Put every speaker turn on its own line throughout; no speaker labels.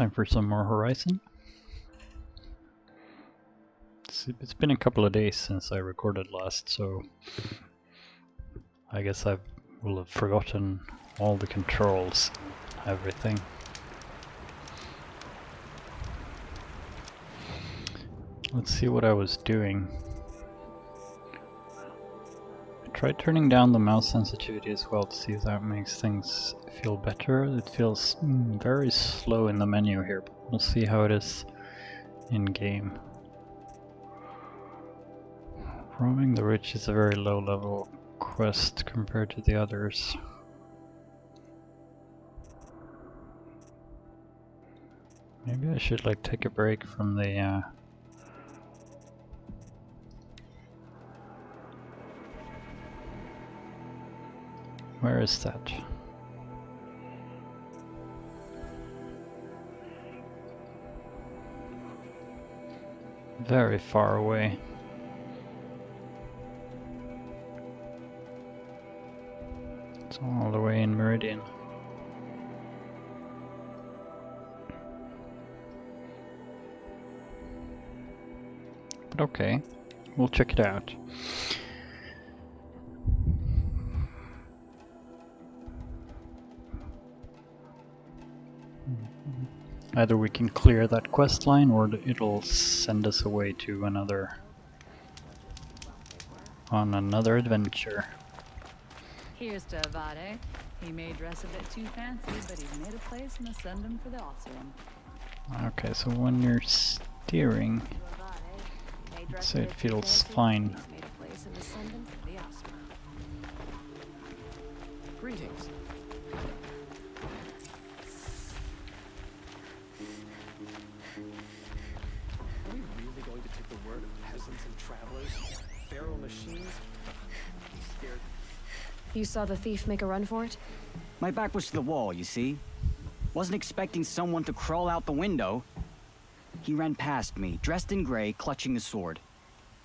time for some more Horizon. It's been a couple of days since I recorded last, so I guess I will have forgotten all the controls, everything. Let's see what I was doing. I tried turning down the mouse sensitivity as well to see if that makes things feel better. It feels very slow in the menu here, but we'll see how it is in game. Roaming the Ridge is a very low level quest compared to the others. Maybe I should like take a break from the where is that? Very far away. It's all the way in Meridian. But okay, we'll check it out. Either we can clear that quest line or it'll send us away to another adventure.
Here's to Avade. He may dress a bit too fancy, but he's made a place in the Sundom for the Osram.
Okay, so when you're steering, so it feels fine.
Greetings. Are we really going to take the word of peasants and travelers? Feral machines? He's scared.
You saw the thief make a run for it?
My back was to the wall, you see? Wasn't expecting someone to crawl out the window. He ran past me, dressed in gray, clutching a sword.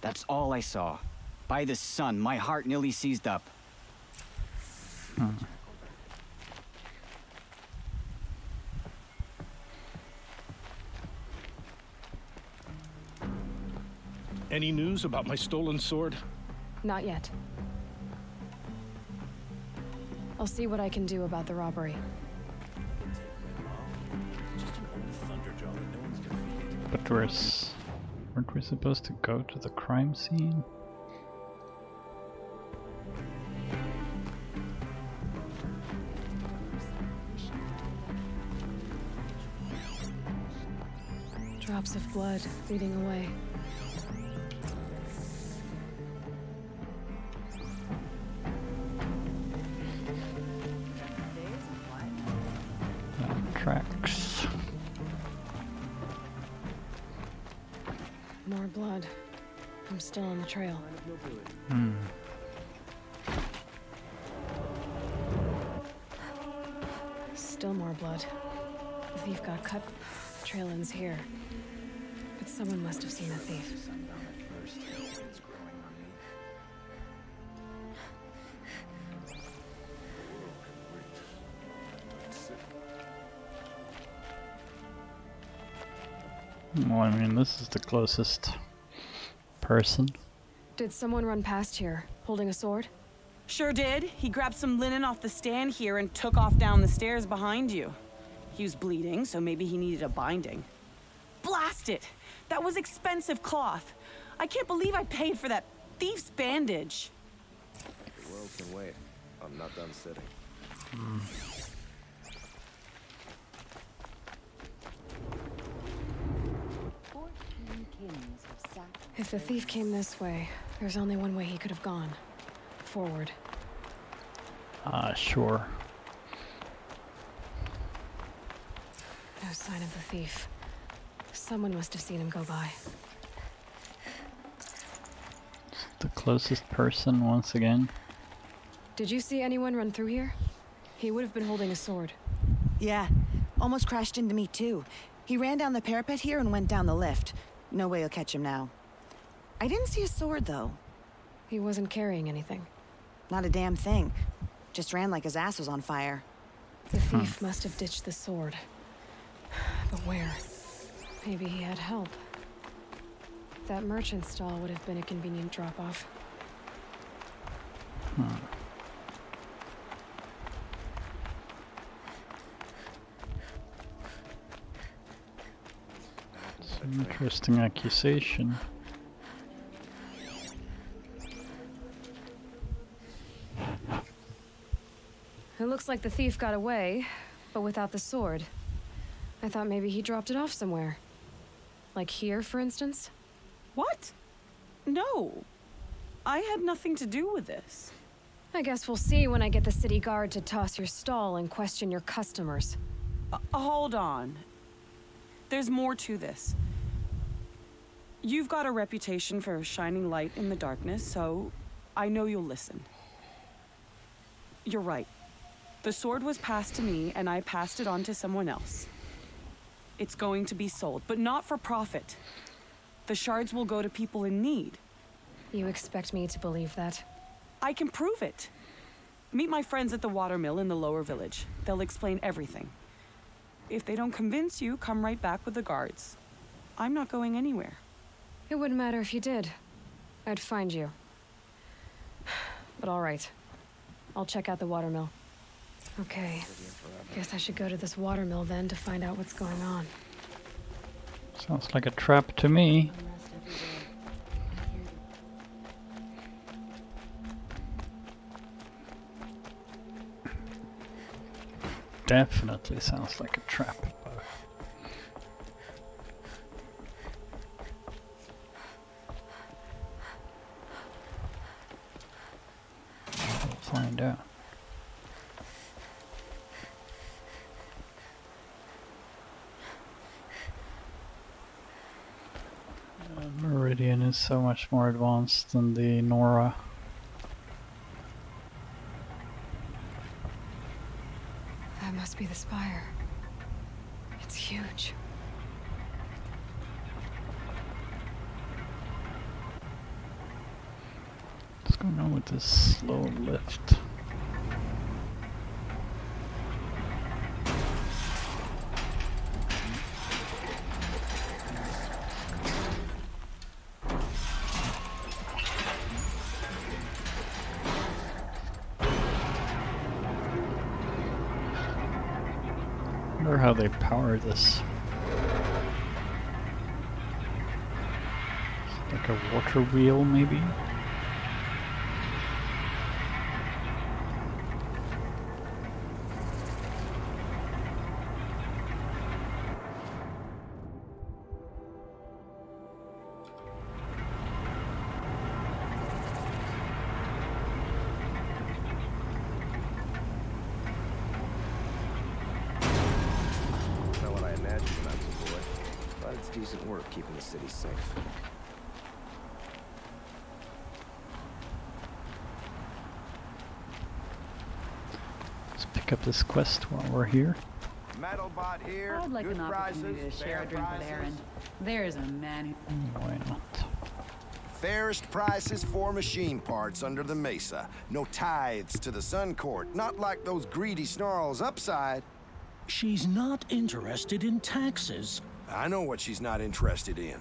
That's all I saw. By the sun, my heart nearly seized up.
Any news about my stolen sword?
Not yet. I'll see what I can do about the robbery.
But weren't we supposed to go to the crime scene?
Drops of blood leading away.
Tracks.
More blood. I'm still on the trail. Still more blood. The thief got cut. The trail ends here. But someone must have seen the thief.
Well, I mean, this is the closest person.
Did someone run past here, holding a sword?
Sure did. He grabbed some linen off the stand here and took off down the stairs behind you. He was bleeding, so maybe he needed a binding. Blast it! That was expensive cloth. I can't believe I paid for that thief's bandage.
The world can wait. I'm not done sitting.
If the thief came this way, there's only one way he could have gone. Forward.
Sure.
No sign of the thief. Someone must have seen him go by.
The closest person once again.
Did you see anyone run through here? He would have been holding a sword.
Yeah, almost crashed into me too. He ran down the parapet here and went down the lift. No way you'll catch him now. I didn't see a sword though.
He wasn't carrying anything.
Not a damn thing. Just ran like his ass was on fire.
The thief must have ditched the sword. But where? Maybe he had help. That merchant stall would have been a convenient drop-off.
It's an interesting accusation.
It looks like the thief got away, but without the sword. I thought maybe he dropped it off somewhere. Like here, for instance?
What? No. I had nothing to do with this.
I guess we'll see when I get the city guard to toss your stall and question your customers.
Hold on. There's more to this. You've got a reputation for shining light in the darkness, so I know you'll listen. You're right. The sword was passed to me, and I passed it on to someone else. It's going to be sold, but not for profit. The shards will go to people in need.
You expect me to believe that?
I can prove it. Meet my friends at the watermill in the lower village. They'll explain everything. If they don't convince you, come right back with the guards. I'm not going anywhere.
It wouldn't matter if you did. I'd find you. But all right. I'll check out the watermill. Okay. Guess I should go to this watermill then to find out what's going on.
Sounds like a trap to me. Definitely sounds like a trap. But we'll find out. Meridian is so much more advanced than the Nora.
That must be the spire. It's huge.
What's going on with this slow lift? I wonder how they power this. Like a water wheel, maybe?
Decent work keeping the city safe.
Let's pick up this quest while we're here.
Metalbot here.
I'd like
Good
an opportunity
prices,
to share a
fair
drink with
prices.
Aaron. There's a man who...
Why not?
Fairest prices for machine parts under the mesa. No tithes to the Sun Court. Not like those greedy snarls upside.
She's not interested in taxes.
I know what she's not interested in.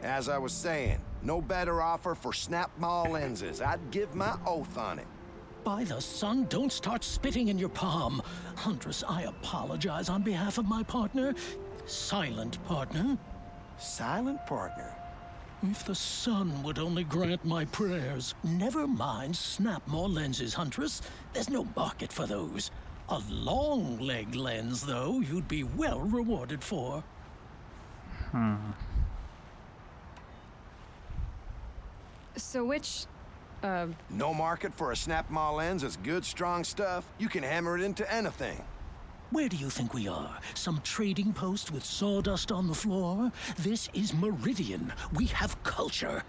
As I was saying, no better offer for snap mall lenses. I'd give my oath on it.
By the sun, don't start spitting in your palm. Huntress, I apologize on behalf of my partner. Silent partner.
Silent partner?
If the sun would only grant my prayers. Never mind snap more lenses, Huntress. There's no market for those. A long leg lens, though, you'd be well rewarded for.
So which,
No market for a snap mall lens is good, strong stuff. You can hammer it into anything.
Where do you think we are? Some trading post with sawdust on the floor? This is Meridian. We have culture.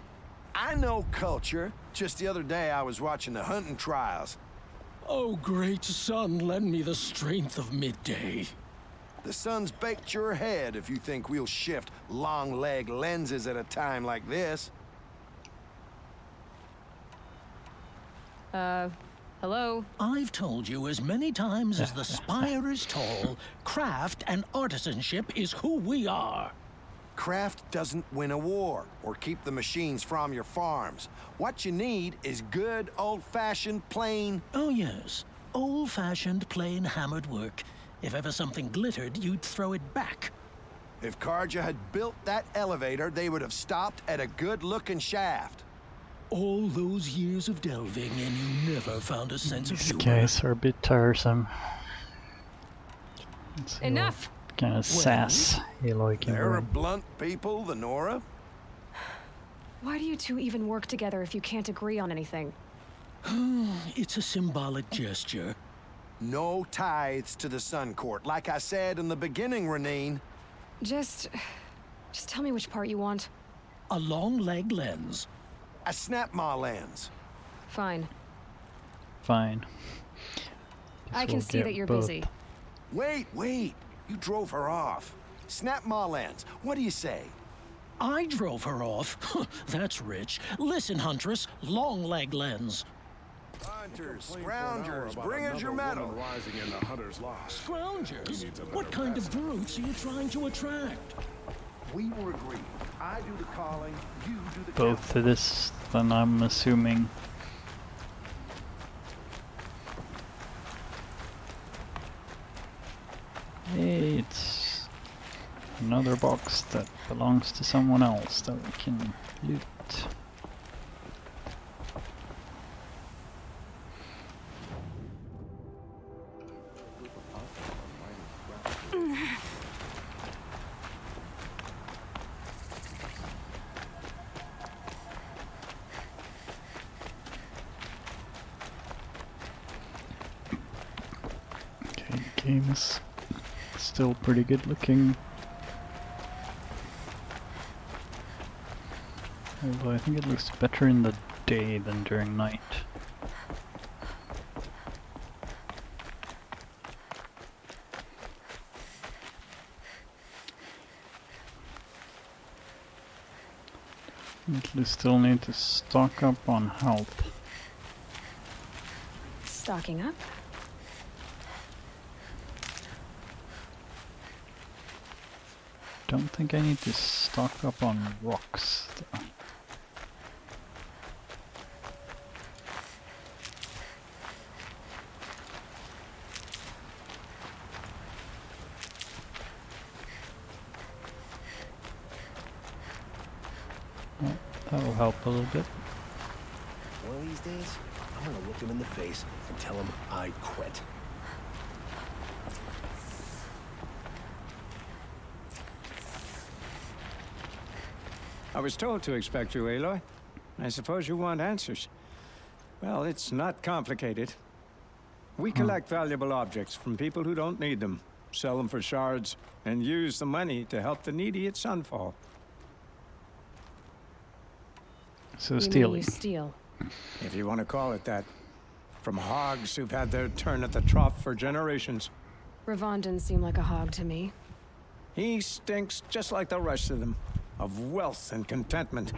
I know culture. Just the other day I was watching the hunting trials.
Oh, great sun, lend me the strength of midday.
The sun's baked your head if you think we'll shift long leg lenses at a time like this.
Hello?
I've told you as many times as the spire is tall, craft and artisanship is who we are.
Craft doesn't win a war or keep the machines from your farms. What you need is good, old-fashioned, plain...
Oh yes, old-fashioned, plain hammered work. If ever something glittered, you'd throw it back.
If Karja had built that elevator, they would have stopped at a good-looking shaft.
All those years of delving and you never found a sense of
These
humor.
guys are a bit tiresome.
Enough!
What kind of sass Aloy can
They're a
bring.
blunt people, the Nora.
Why do you two even work together if you can't agree on anything?
It's a symbolic gesture.
No tithes to the Sun Court. Like I said in the beginning, Renine.
Just tell me which part you want.
A long leg lens.
A snap-ma lens.
Fine.
Fine.
I can see that you're
both.
busy.
Wait. You drove her off. Snap-ma lens. What do you say?
I drove her off. That's rich. Listen, Huntress, long leg lens.
Hunters, scroungers, bring us your metal.
Rising in the hunter's loss.
Scroungers? What kind of brutes are you trying to attract?
We were agreed. I do the calling, you do the
Both of this, then I'm assuming. Hey, it's another box that belongs to someone else that we can loot. Okay, the game is still pretty good looking. Although I think it looks better in the day than during night. We still need to stock up on health.
Stocking up?
Don't think I need to stock up on rocks though. Well, that'll help a little bit.
One of these days, I'm gonna look him in the face and tell him I quit.
I was told to expect you, Aloy. I suppose you want answers. Well, it's not complicated. We collect valuable objects from people who don't need them, sell them for shards, and use the money to help the needy at Sunfall.
So
You mean
stealing.
you steal?
If you want to call it that. From hogs who've had their turn at the trough for generations.
Ravon didn't seem like a hog to me.
He stinks just like the rest of them, of wealth and contentment,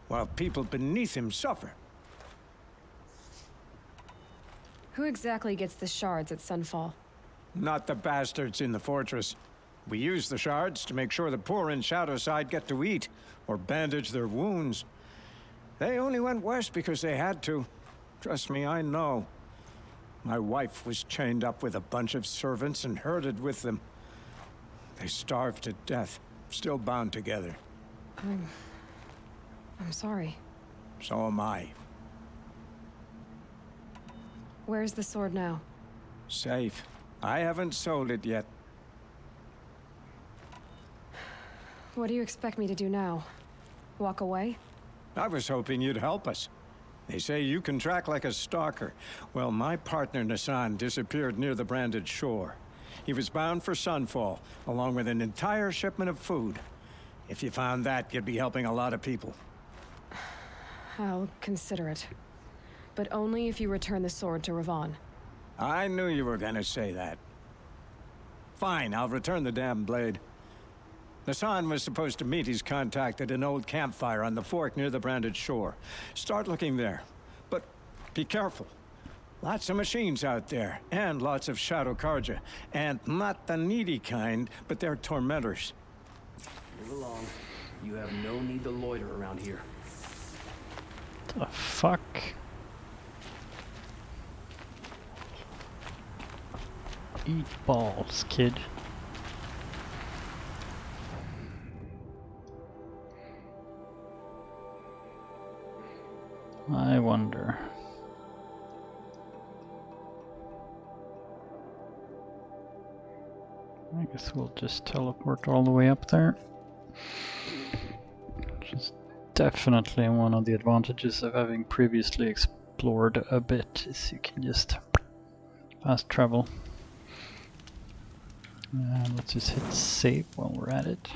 while people beneath him suffer.
Who exactly gets the shards at Sunfall?
Not the bastards in the fortress. We use the shards to make sure the poor in Shadowside get to eat, or bandage their wounds. They only went west because they had to. Trust me, I know. My wife was chained up with a bunch of servants and herded with them. They starved to death, still bound together.
I'm sorry.
So am I.
Where's the sword now?
Safe. I haven't sold it yet.
What do you expect me to do now? Walk away?
I was hoping you'd help us. They say you can track like a stalker. Well, my partner Nassan disappeared near the branded shore. He was bound for Sunfall, along with an entire shipment of food. If you found that, you'd be helping a lot of people.
I'll consider it. But only if you return the sword to Ravon.
I knew you were gonna say that. Fine, I'll return the damn blade. Nassan was supposed to meet his contact at an old campfire on the fork near the branded shore. Start looking there. But be careful. Lots of machines out there, and lots of shadow Karja. And not the needy kind, but they're tormentors.
Move along. You have no need to loiter around here.
The fuck? Eat balls, kid. I wonder. I guess we'll just teleport all the way up there. Which is definitely one of the advantages of having previously explored a bit, is you can just fast travel. Let's just hit save while we're at it.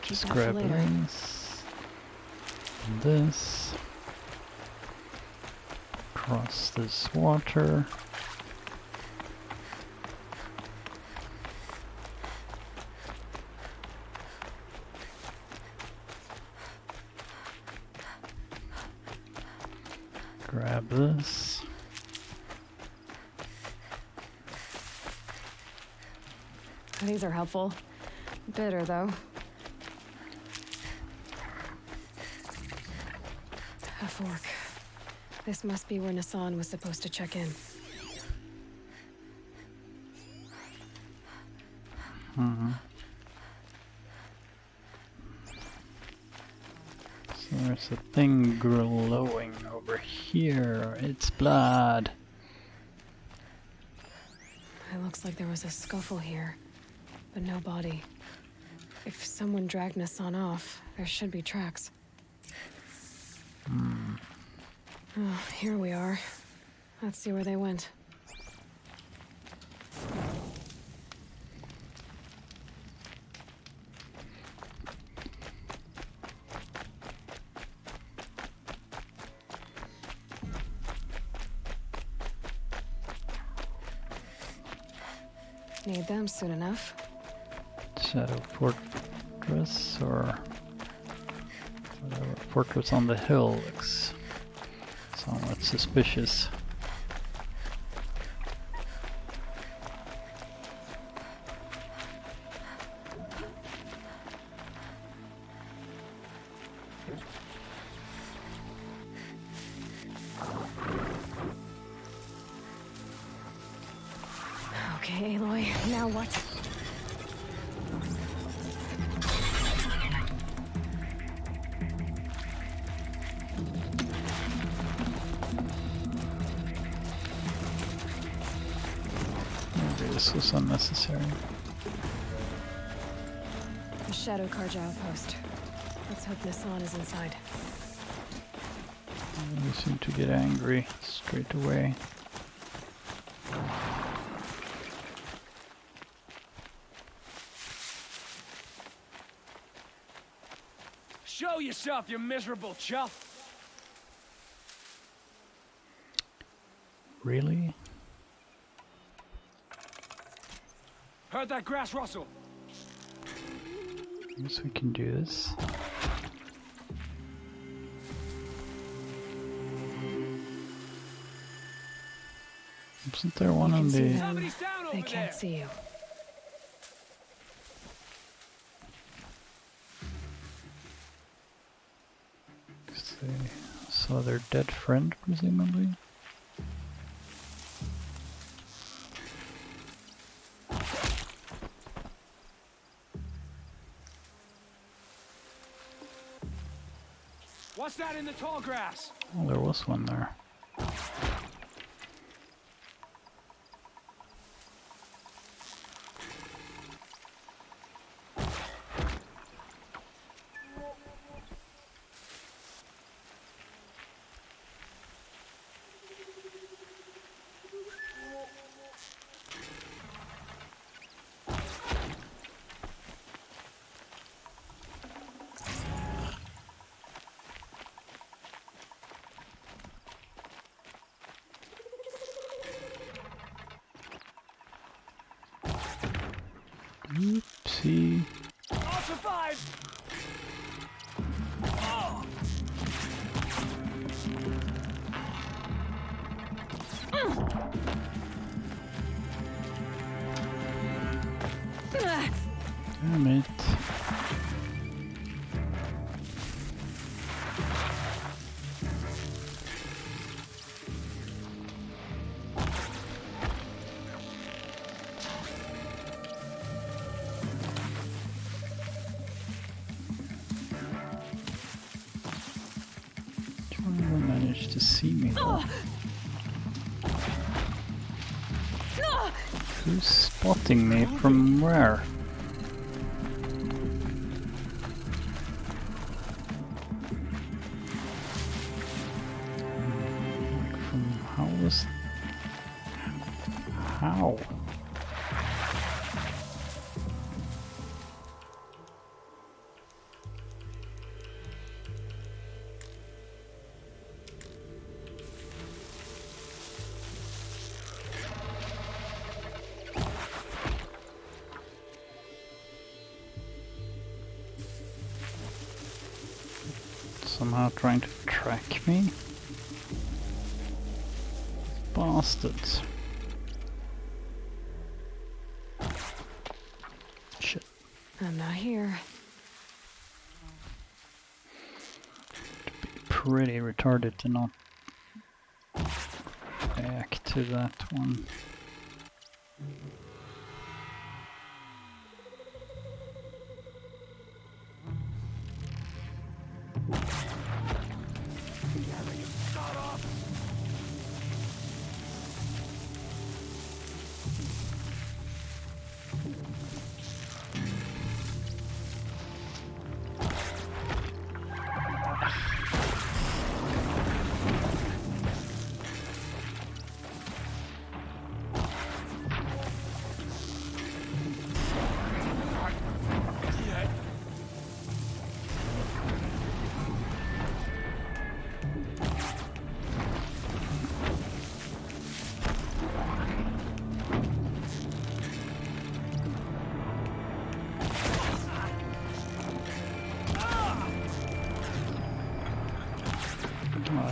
Just grab this, and this, cross this water. Grab this.
These are helpful. Bitter, though. A fork. This must be where Nassan was supposed to check in.
So there's a thing glowing over here. It's blood.
It looks like there was a scuffle here, but no body. If someone dragged Nassan off, there should be tracks. Oh, here we are. Let's see where they went. Need them soon enough.
Shadow Fortress, or whatever. Fortress on the hill looks somewhat suspicious.
Okay, Aloy, now what?
Maybe this was unnecessary.
The Shadow Karja outpost. Let's hope Nassan is inside.
They seem to get angry straight away.
Show yourself, you miserable chuff!
Really?
Heard that grass rustle?
I guess we can do this. Isn't there one on the...
They can't see you.
They saw their dead friend, presumably.
What's that in the tall grass?
Oh, there was one there. Oopsie.
I'll survive! Oh.
Damn it. Managed to see me though. Who's spotting me from where? From how was... How? Somehow trying to track me? Bastards. Shit.
I'm not here.
Pretty retarded to not back to that one.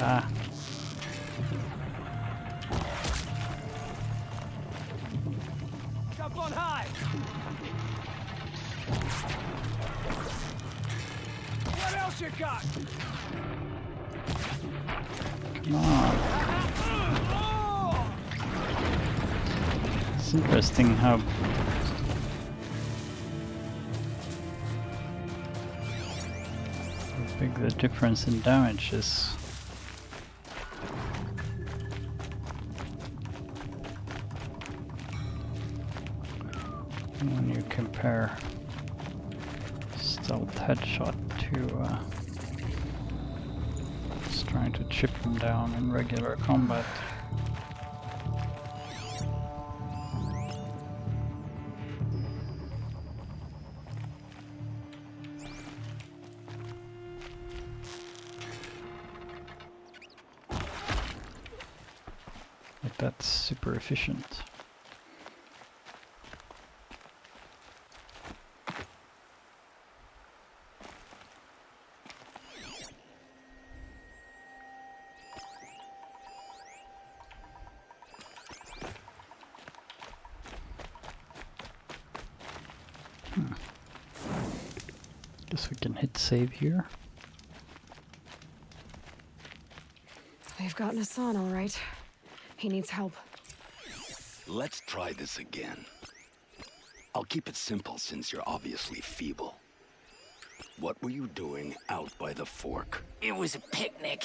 Ah.
Jump on high! What else you got?
Come on. It's interesting how big the difference in damage is. When you compare stealth headshot to just trying to chip them down in regular combat. Like that's super efficient. Guess we can hit save here.
They've gotten Hassan all right. He needs help.
Let's try this again. I'll keep it simple since you're obviously feeble. What were you doing out by the fork?
It was a picnic.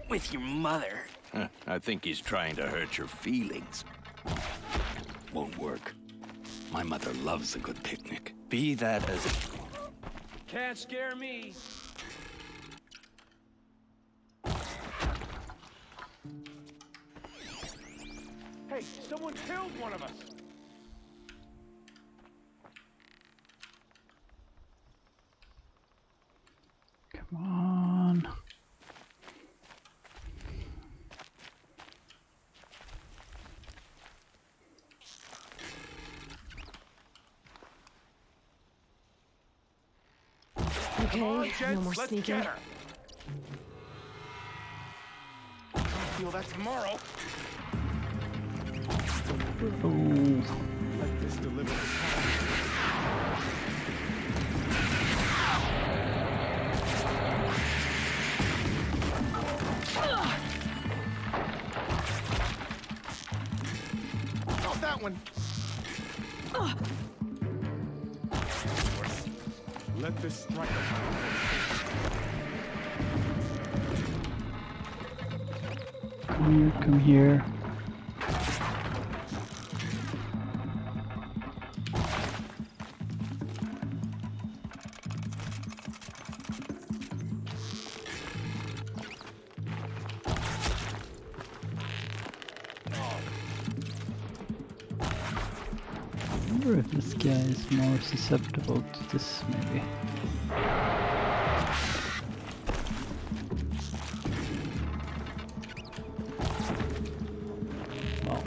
With your mother.
I think he's trying to hurt your feelings. Won't work. My mother loves a good picnic. Be that as it...
Can't scare me. Hey, someone killed one of us.
Come on.
Okay,
Come on,
no
gents,
more
let's
sneaking.
get her. I'll feel that tomorrow.
Ooh.
Let this deliver the Got that one. Let this strike a
Come here. I wonder if this guy is more susceptible to this, maybe. Well,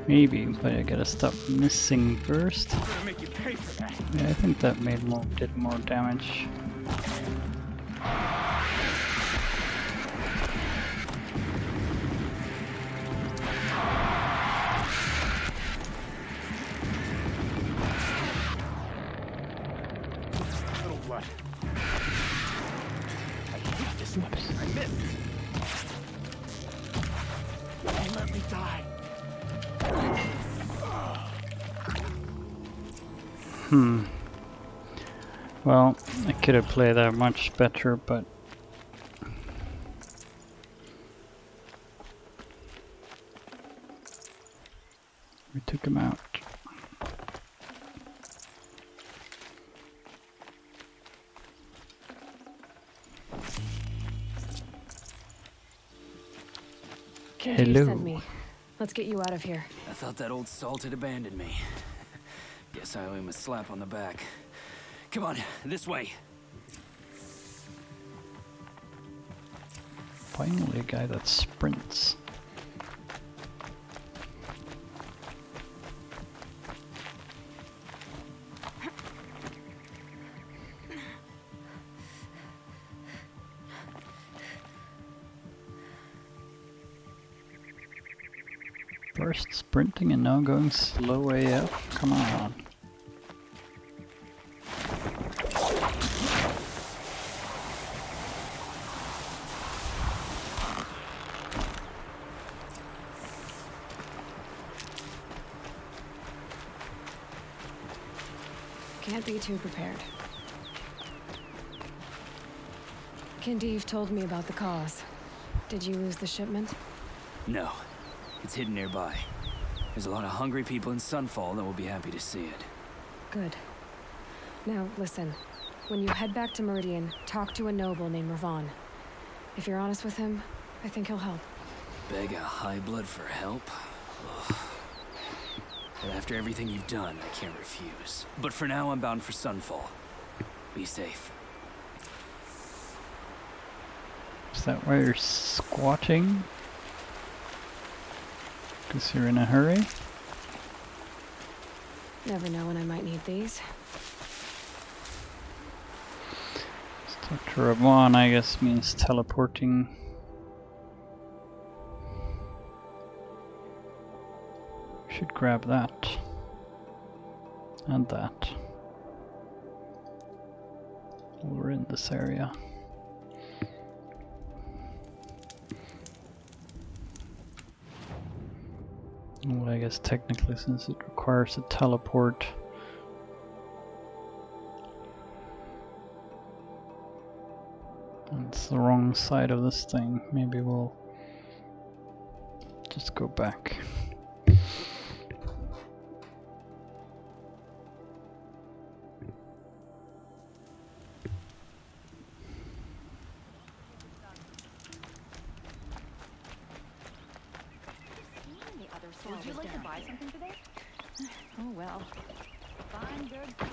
maybe, but I gotta stop missing first.
gonna make you pay for that.
Yeah, I think that did more damage.
Little blood. I hate this one. I missed. Don't let me die.
Well, I could have played that much better, but we took him out.
Can't you
Hello.
send me? Let's get you out of here.
I thought that old salt had abandoned me. Guess I owe him a slap on the back. Come on, this way.
Finally a guy that sprints. First sprinting and now going slow AF? Come on.
Can't be too prepared. Kindeev told me about the cause. Did you lose the shipment?
No, it's hidden nearby. There's a lot of hungry people in Sunfall that will be happy to see it.
Good. Now, listen. When you head back to Meridian, talk to a noble named Ravon. If you're honest with him, I think he'll help.
Beg a high blood for help? Ugh. But after everything you've done, I can't refuse. But for now, I'm bound for Sunfall. Be safe.
Is that why you're squatting? Because you're in a hurry?
Never know when I might need these.
Dr. Ravon, I guess, means teleporting. Should grab that. And that. We're in this area. Well, I guess technically, since it requires a teleport, it's the wrong side of this thing. Maybe we'll just go back.
Would you like to buy something today? Oh well. Fine, good.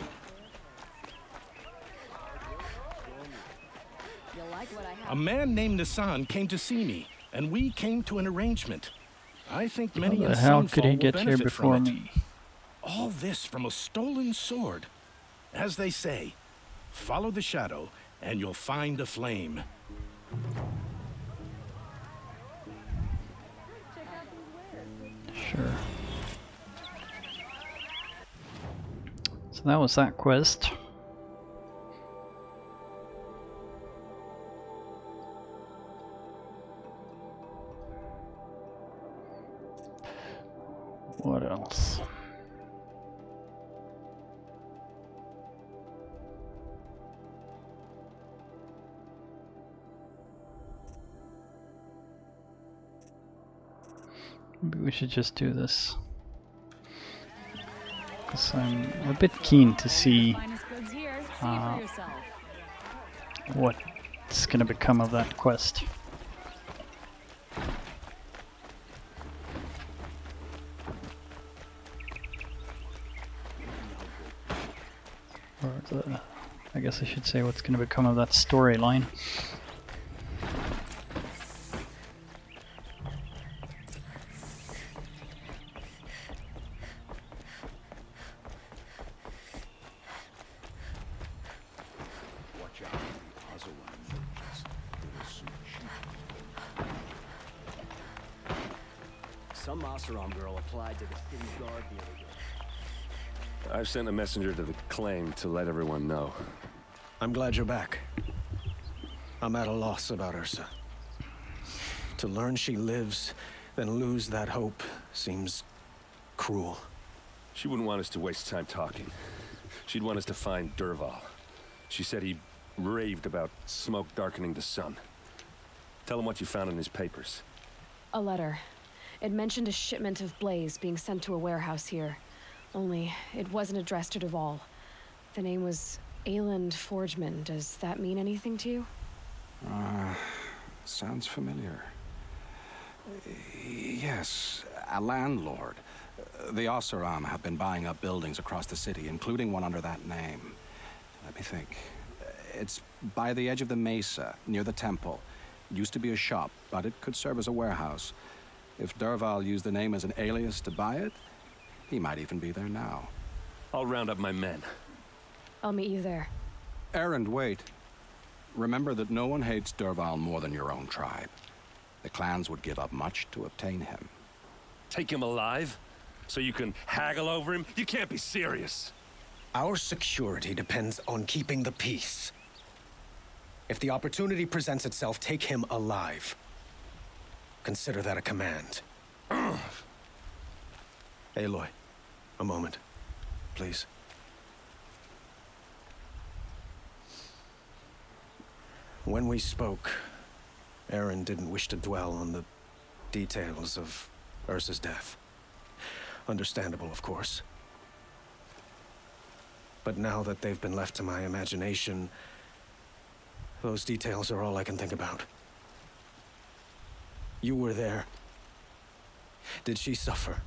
You like what I have?
A man named Nissan came to see me, and we came to an arrangement. I think many
How
in
the hell
Sunfall
could he
will
get here
benefit
before
from it.
me?
All this from a stolen sword. As they say, Follow the shadow, and you'll find a flame.
Sure. So that was that quest. What else? Maybe we should just do this. Because I'm a bit keen to see what's gonna become of that quest. Or I guess I should say what's gonna become of that storyline.
Some Oseram girl applied to the city guard the other day.
I've sent a messenger to the claim to let everyone know.
I'm glad you're back. I'm at a loss about Ursa. To learn she lives, then lose that hope seems cruel.
She wouldn't want us to waste time talking. She'd want us to find Dervahl. She said he raved about smoke darkening the sun. Tell him what you found in his papers.
A letter. It mentioned a shipment of blaze being sent to a warehouse here. Only, it wasn't addressed to Dervahl. The name was Ayland Forgeman. Does that mean anything to you?
Sounds familiar. Yes, a landlord. The Oseram have been buying up buildings across the city, including one under that name. Let me think. It's by the edge of the mesa, near the temple. It used to be a shop, but it could serve as a warehouse. If Dervahl used the name as an alias to buy it, he might even be there now.
I'll round up my men.
I'll meet you there.
Erend, wait. Remember that no one hates Dervahl more than your own tribe. The clans would give up much to obtain him.
Take him alive? So you can haggle over him? You can't be serious.
Our security depends on keeping the peace. If the opportunity presents itself, take him alive. Consider that a command.
Aloy, a moment, please. When we spoke, Erend didn't wish to dwell on the details of Ursa's death. Understandable, of course. But now that they've been left to my imagination, those details are all I can think about. You were there. Did she suffer?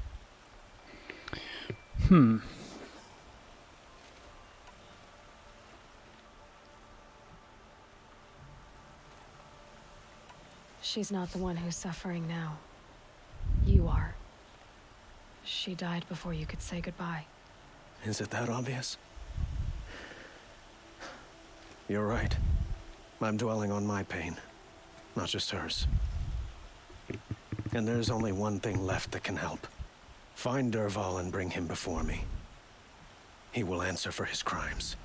She's not the one who's suffering now. You are. She died before you could say goodbye.
Is it that obvious? You're right. I'm dwelling on my pain, not just hers. And there's only one thing left that can help. Find Dervahl and bring him before me. He will answer for his crimes.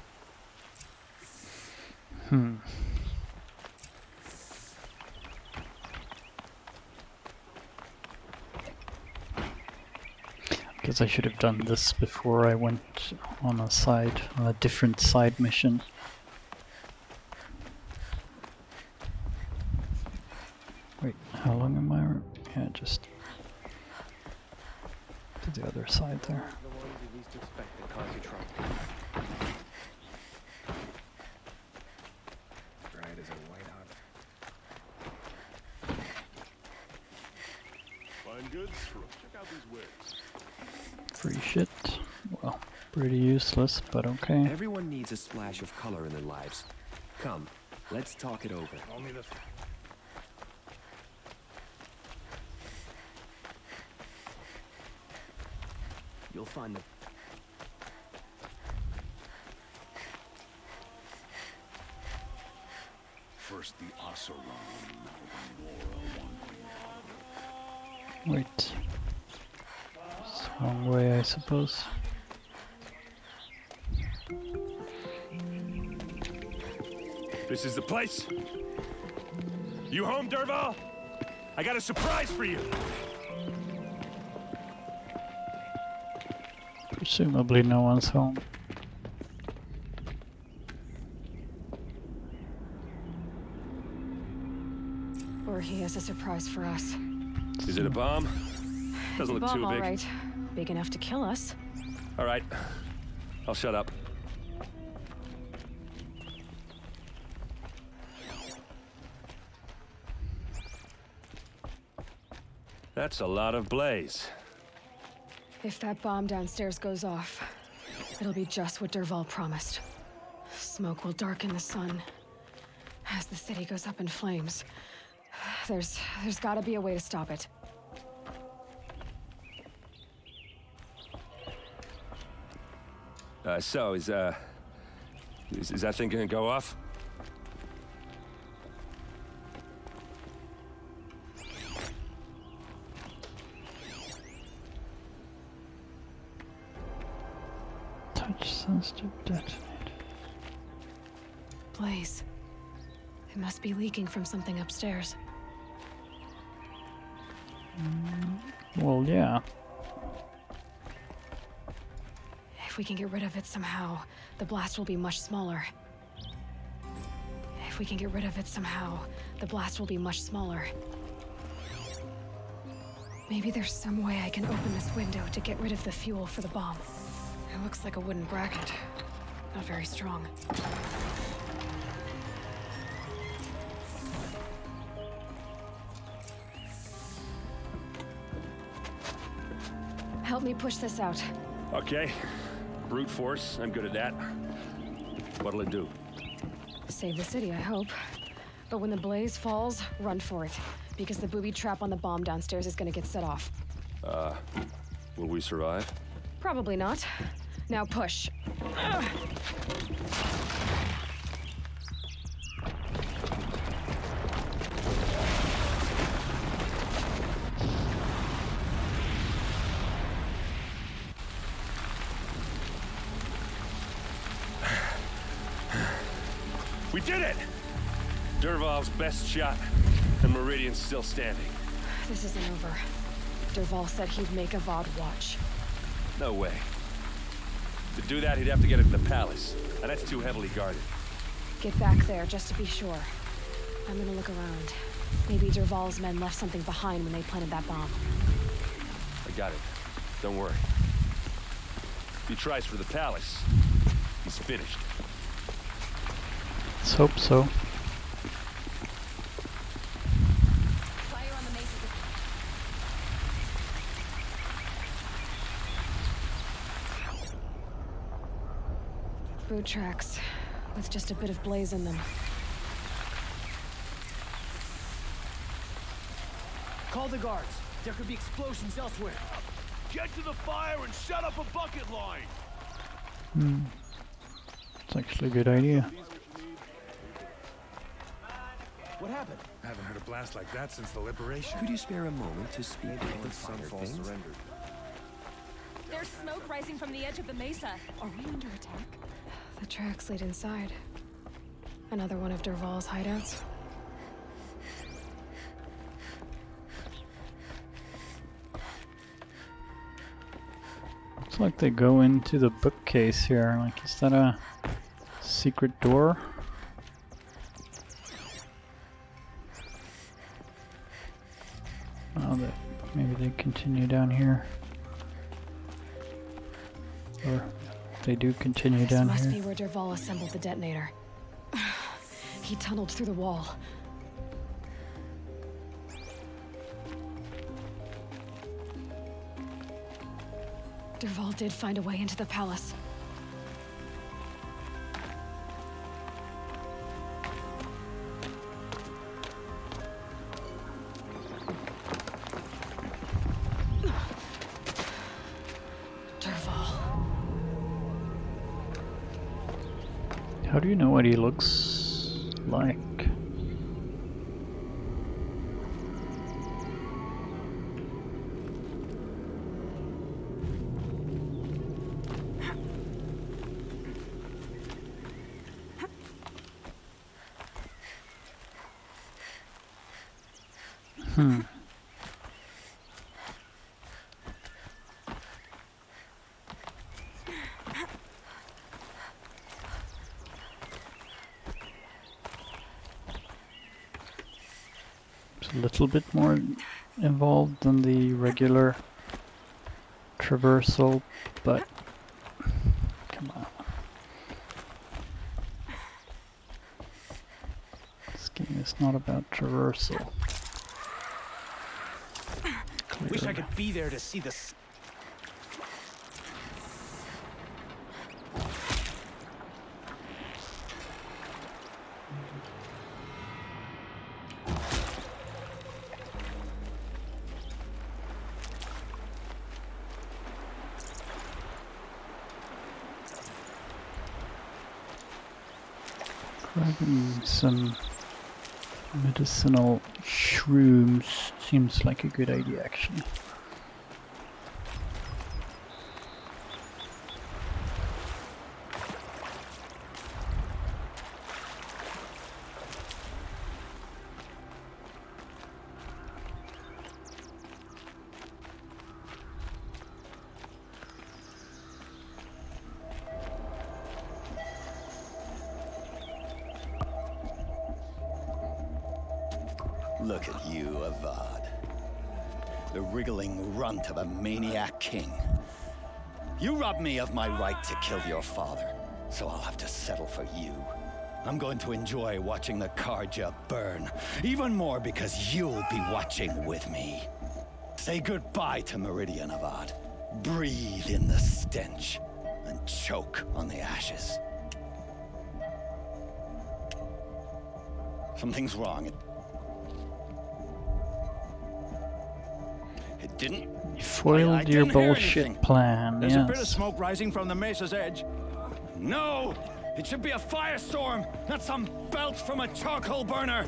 Guess I should have done this before I went on a different side mission. Wait, how long am I? Yeah, just to the other side there.
The ones you least expect that cause you trouble. Bright as a white hot.
Fine goods. Check out these wares.
Free shit. Well, pretty useless, but okay.
Everyone needs a splash of color in their lives. Come, let's talk it over.
Only this.
You'll find the
First the Oseram, now the Nora.
Wait. It's the wrong way, I suppose.
This is the place? You home, Derval? I got a surprise for you!
Presumably no one's home.
Or he has a surprise for us.
Is it a bomb? Doesn't look
Bomb,
too
all
big.
right. Big enough to kill us.
All right. I'll shut up. That's a lot of blaze.
If that bomb downstairs goes off, it'll be just what Derval promised. Smoke will darken the sun. As the city goes up in flames, there's gotta be a way to stop it.
So is that thing gonna go off?
Touch sensitive detonator.
Blaze. It must be leaking from something upstairs.
Well, yeah.
If we can get rid of it somehow, the blast will be much smaller. If we can get rid of it somehow, the blast will be much smaller. Maybe there's some way I can open this window to get rid of the fuel for the bomb. It looks like a wooden bracket. Not very strong. Help me push this out.
Okay. Brute force, I'm good at that. What'll it do?
Save the city, I hope. But when the blaze falls, run for it. Because the booby trap on the bomb downstairs is gonna get set off.
Will we survive?
Probably not. Now push.
We did it! Derval's best shot, and Meridian's still standing.
This isn't over. Derval said he'd make a VOD watch.
No way. To do that, he'd have to get into the palace, and that's too heavily guarded.
Get back there, just to be sure. I'm gonna look around. Maybe Derval's men left something behind when they planted that bomb.
I got it. Don't worry. If he tries for the palace, he's finished.
Let's hope so.
Fire on the mesa.
Boot tracks, with just a bit of blaze in them.
Call the guards. There could be explosions elsewhere.
Get to the fire and shut up a bucket line!
It's actually a good idea.
What happened?
I haven't heard a blast like that since the liberation.
Could you spare a moment to speak with Sunfall surrendered?
There's smoke rising from the edge of the mesa. Are we under attack?
The tracks lead inside. Another one of Derval's hideouts.
Looks like they go into the bookcase here. Like, is that a secret door? Oh, maybe they continue down here. Or they do continue down
This must
here.
be where Derval assembled the detonator. He tunneled through the wall. Derval did find a way into the palace.
How do you know what he looks like? It's a little bit more involved than the regular traversal, but come on. This game is not about traversal.
Wish I could be there to see this.
Grabbing some medicinal shrooms seems like a good idea, actually.
Look at you, Avad. The wriggling runt of a maniac king. You robbed me of my right to kill your father, so I'll have to settle for you. I'm going to enjoy watching the Karja burn, even more because you'll be watching with me. Say goodbye to Meridian, Avad. Breathe in the stench, and choke on the ashes. Something's wrong. It didn't.
You foiled your bullshit plan,
There's
yes.
a bit of smoke rising from the mesa's edge. No! It should be a firestorm, not some belch from a charcoal burner!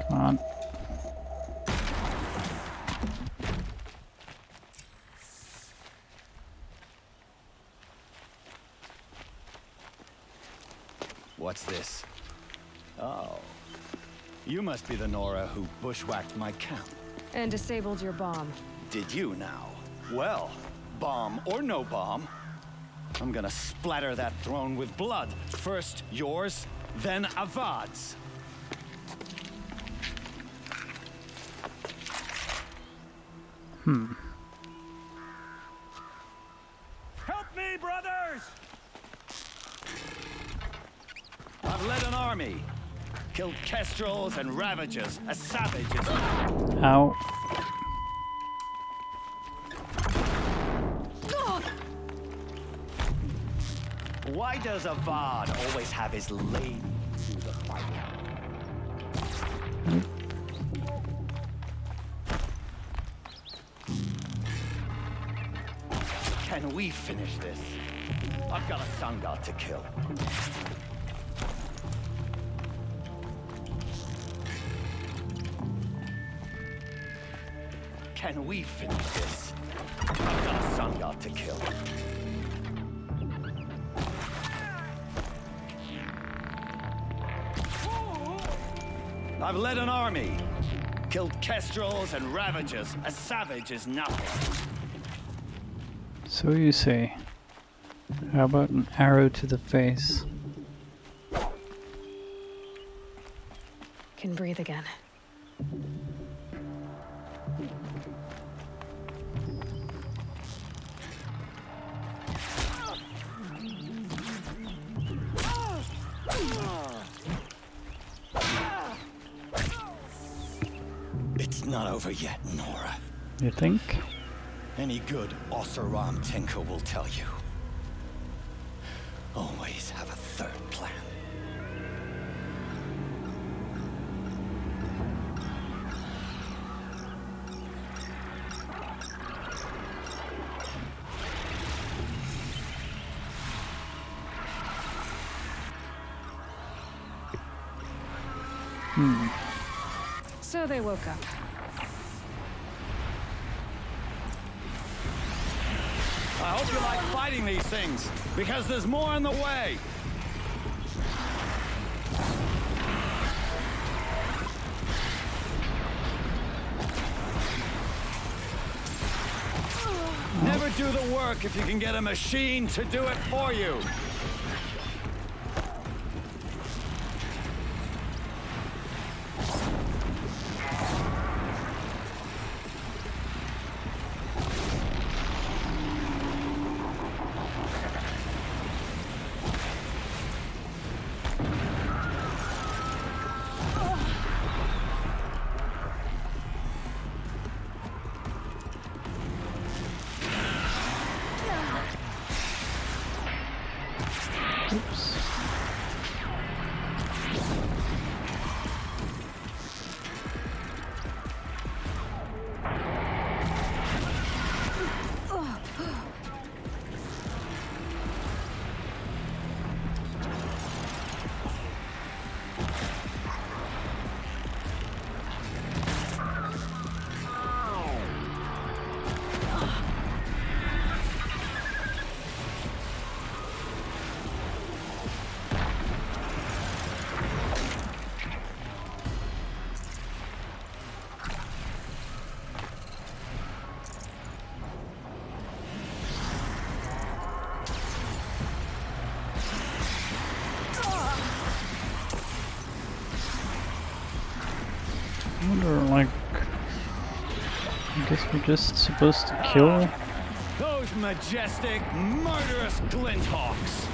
Come on.
What's this? Oh. You must be the Nora who bushwhacked my camp.
And disabled your bomb.
Did you now? Well, bomb or no bomb, I'm gonna splatter that throne with blood. First yours, then Avad's. Help me, brothers! I've led an army. Killed kestrels and ravagers, as savages.
Ow.
Why does Avad always have his lady through the fight? Can we finish this? I've got a sun god to kill. Can we finish this? I've got a sun god to kill. I've led an army. Killed kestrels and ravagers. A savage is nothing.
So you say. How about an arrow to the face?
Can breathe again.
It's not over yet, Nora.
You think?
Any good Oseram tinker will tell you. Always have a third plan.
So they woke up.
I hope you like fighting these things, because there's more on the way. Never do the work if you can get a machine to do it for you.
I wonder, like, I guess we're just supposed to kill?
Those majestic, murderous glinthawks!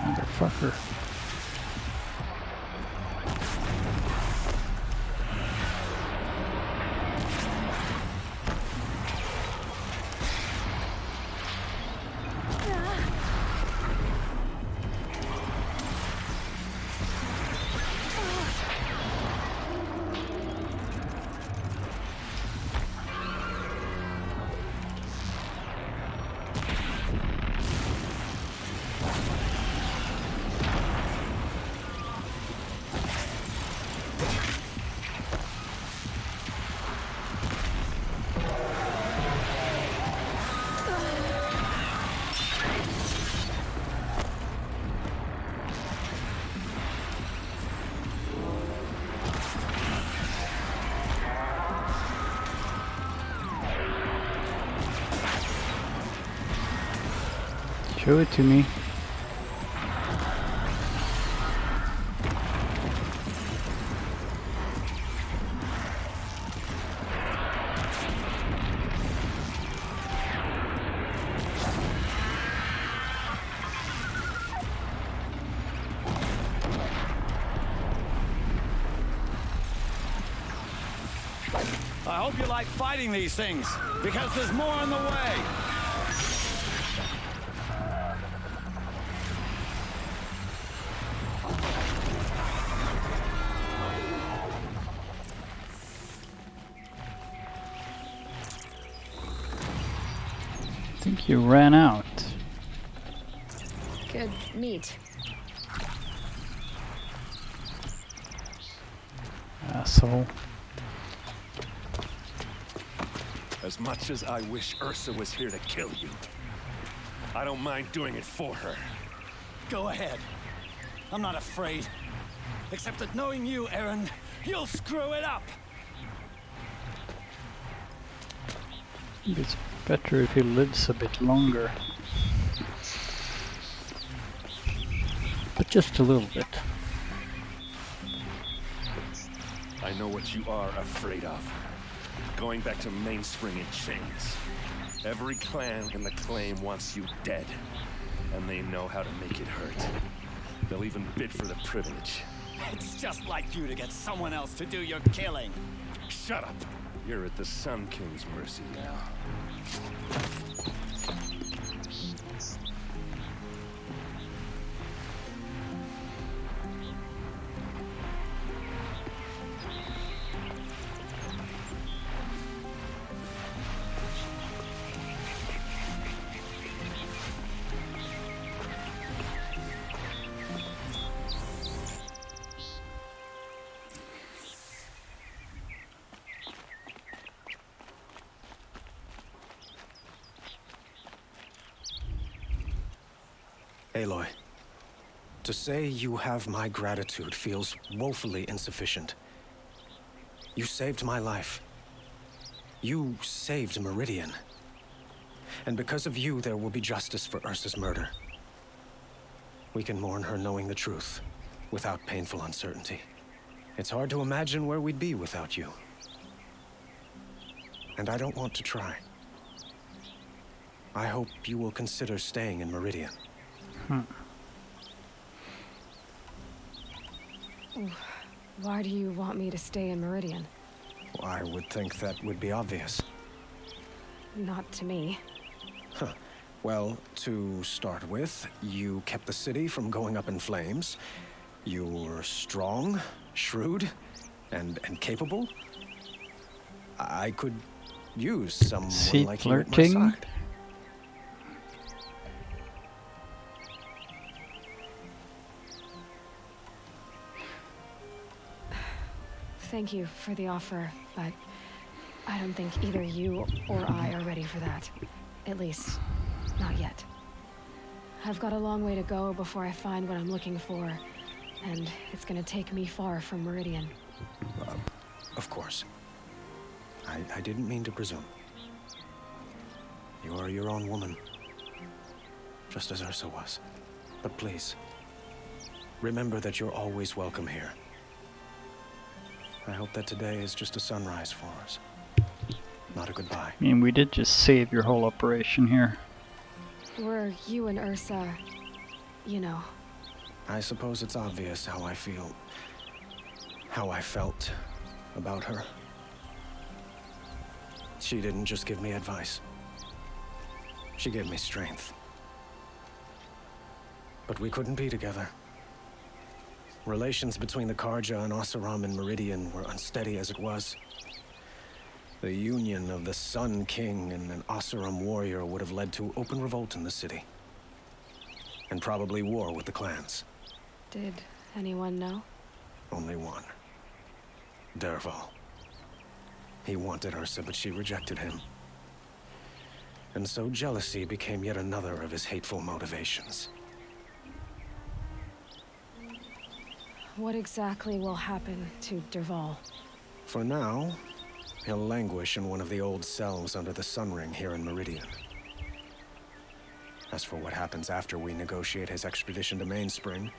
Motherfucker. Show it to me.
I hope you like fighting these things, because there's more on the way.
I think you ran out.
Good meat.
Asshole.
As much as I wish Ursa was here to kill you, I don't mind doing it for her.
Go ahead. I'm not afraid. Except that knowing you, Aaron, you'll screw it up.
I think it's better if he lives a bit longer. But just a little bit.
I know what you are afraid of. Going back to Mainspring in chains. Every clan in the claim wants you dead. And they know how to make it hurt. They'll even bid for the privilege.
It's just like you to get someone else to do your killing.
Shut up! You're at the Sun King's mercy now.
Aloy, to say you have my gratitude feels woefully insufficient. You saved my life. You saved Meridian. And because of you, there will be justice for Ursa's murder. We can mourn her knowing the truth, without painful uncertainty. It's hard to imagine where we'd be without you. And I don't want to try. I hope you will consider staying in Meridian.
Why do you want me to stay in Meridian?
I would think that would be obvious.
Not to me.
Huh. Well, to start with, you kept the city from going up in flames. You were strong, shrewd, and capable. I could use someone like you at my side.
Thank you for the offer, but I don't think either you or I are ready for that. At least, not yet. I've got a long way to go before I find what I'm looking for, and it's gonna take me far from Meridian.
Of course. I didn't mean to presume. You are your own woman, just as Ursa was. But please, remember that you're always welcome here. I hope that today is just a sunrise for us, not a goodbye.
I mean, we did just save your whole operation here.
Were you and Ursa, you know?
I suppose it's obvious how I feel, how I felt about her. She didn't just give me advice. She gave me strength. But we couldn't be together. Relations between the Karja and Oseram and Meridian were unsteady as it was. The union of the Sun King and an Oseram warrior would have led to open revolt in the city. And probably war with the clans.
Did anyone know?
Only one. Dervahl. He wanted Ursa, but she rejected him. And so jealousy became yet another of his hateful motivations.
What exactly will happen to Dervahl?
For now, he'll languish in one of the old cells under the Sun Ring here in Meridian. As for what happens after we negotiate his extradition to Mainspring,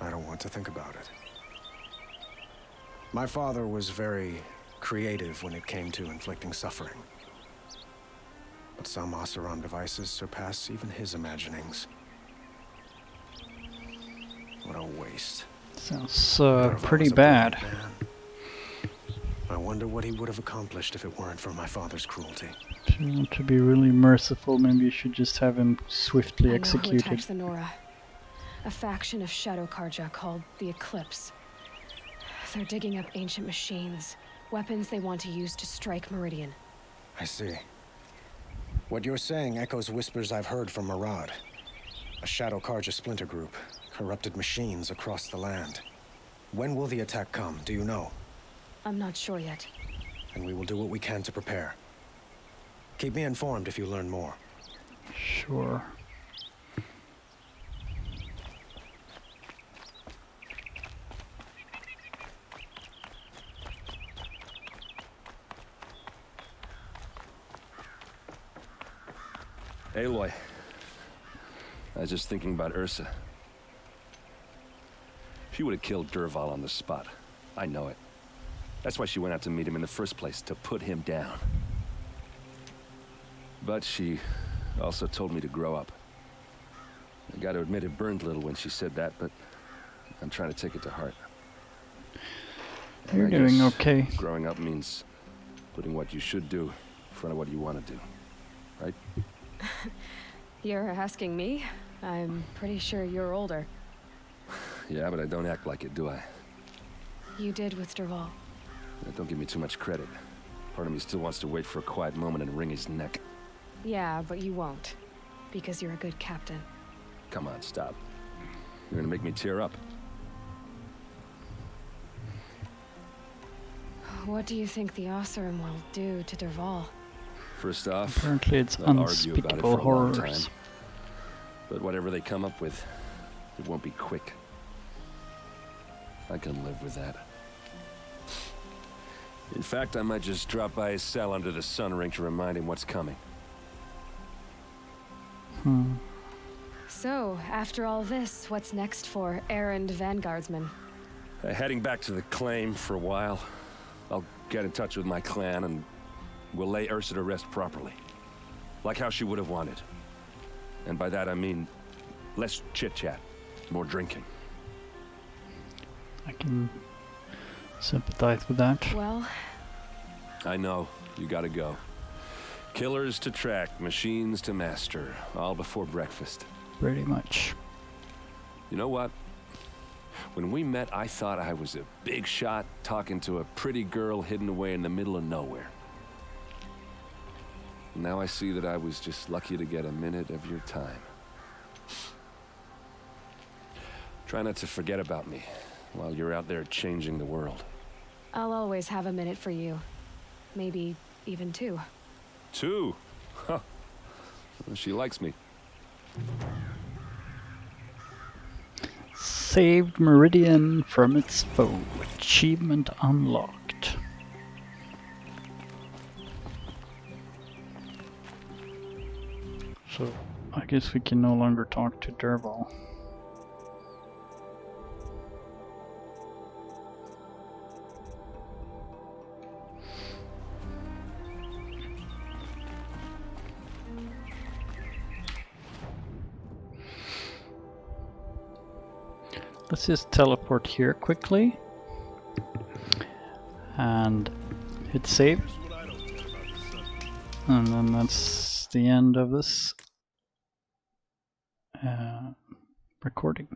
I don't want to think about it. My father was very creative when it came to inflicting suffering. But some Oseram devices surpass even his imaginings. What a waste.
Sounds pretty bad.
I wonder what he would have accomplished if it weren't for my father's cruelty.
To be really merciful, maybe you should just have him swiftly
I
executed.
know who attacked the Nora. A faction of Shadow Karja called the Eclipse. They're digging up ancient machines, weapons they want to use to strike Meridian.
I see. What you're saying echoes whispers I've heard from Murad. A Shadow Karja splinter group, corrupted machines across the land. When will the attack come, do you know?
I'm not sure yet.
And we will do what we can to prepare. Keep me informed if you learn more.
Sure.
Aloy, I was just thinking about Ursa. She would have killed Dervahl on the spot. I know it. That's why she went out to meet him in the first place, to put him down. But she also told me to grow up. I gotta admit it burned a little when she said that, but I'm trying to take it to heart.
You're doing okay.
Growing up means putting what you should do in front of what you want to do, right?
You're asking me? I'm pretty sure you're older.
Yeah, but I don't act like it, do I?
You did with Dervahl.
Don't give me too much credit. Part of me still wants to wait for a quiet moment and wring his neck.
Yeah, but you won't. Because you're a good captain.
Come on, stop. You're gonna make me tear up.
What do you think the Oseram will do to Dervahl?
First off,
apparently it's
I'll argue about it
unspeakable
for a long
horrors.
time. But whatever they come up with, it won't be quick. I can live with that. In fact, I might just drop by his cell under the sun ring to remind him what's coming.
So, after all this, what's next for errand vanguardsman?
Heading back to the claim for a while. I'll get in touch with my clan and we'll lay Ursa to rest properly. Like how she would have wanted. And by that I mean less chit-chat, more drinking.
I can sympathize with that.
Well,
I know, you gotta go. Killers to track, machines to master, all before breakfast.
Pretty much.
You know what? When we met, I thought I was a big shot talking to a pretty girl hidden away in the middle of nowhere. Now I see that I was just lucky to get a minute of your time. Try not to forget about me while you're out there changing the world.
I'll always have a minute for you. Maybe even 2.
2? Huh. Well, she likes me.
Saved Meridian from its foe. Achievement unlocked. So, I guess we can no longer talk to Derval. Let's just teleport here quickly and hit save, and then that's the end of this recording.